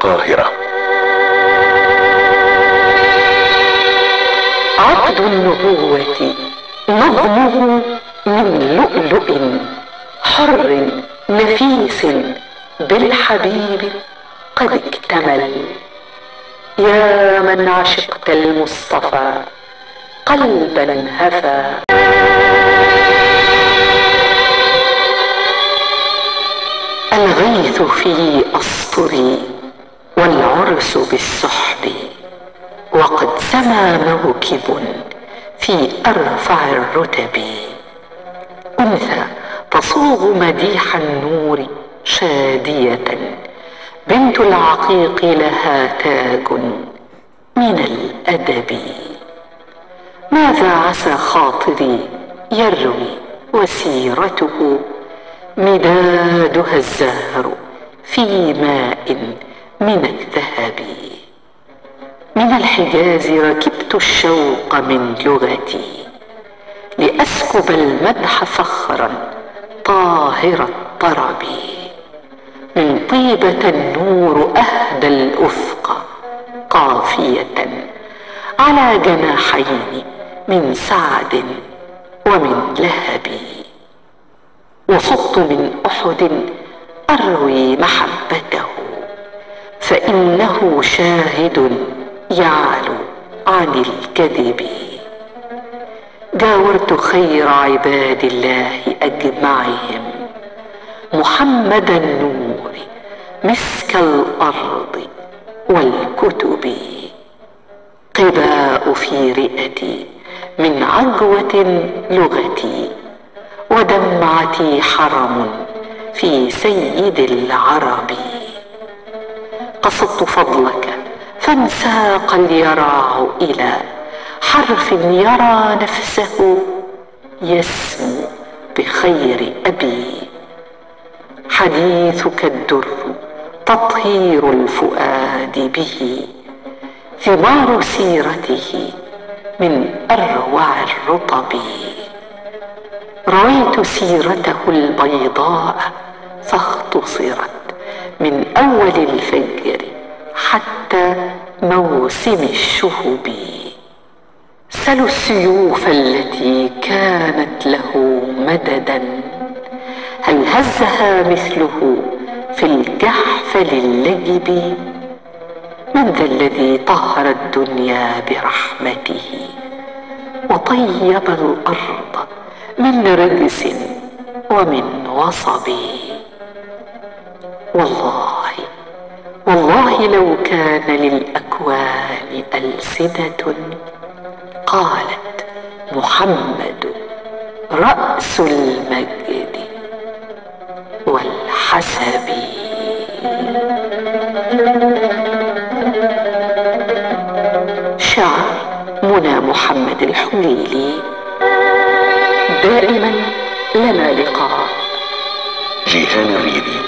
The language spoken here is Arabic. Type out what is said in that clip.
القاهرة. عقد النبوة نظمه من لؤلؤ حر نفيس بالحبيب قد اكتمل. يا من عشقت المصطفى قلبا هفى. الغيث في أسطري والعرس بالسحب، وقد سما موكب في أرفع الرتب. أنثى تصوغ مديح النور شادية، بنت العقيق لها تاج من الأدب. ماذا عسى خاطري يروي وسيرته، مدادها الزهر في ماء من الذهب. من الحجاز ركبت الشوق من لغتي، لأسكب المدح فخرا طاهر الطرب. من طيبة النور أهدى الأفق قافية، على جناحين من سعد ومن لهب. وصدت من أحد أروي محبته، فإنه شاهد يعلو عن الكذب. جاورت خير عباد الله أجمعهم، محمد النور مسك الأرض والكتب. قباء في رئتي من عجوة لغتي، ودمعتي حرم في سيد العرب. قصدت فضلك فانساق اليراع إلى حرف يرى نفسه يسمو بخير أبي. حديثك الدر تطهير الفؤاد به، ثمار سيرته من أروع الرطب. رويت سيرته البيضاء فاختصرت من أول الفجر حتى موسم الشهب. سلوا السيوف التي كانت له مددا، هل هزها مثله في الجحفل اللجب. من ذا الذي طهر الدنيا برحمته، وطيب الأرض من رجس ومن وصب. والله لو كان للأكوان ألسنة، قالت محمد رأس المجد والحسب. شعر منى محمد الحليلي. دائما لنا لقاء. جيهان الريدي.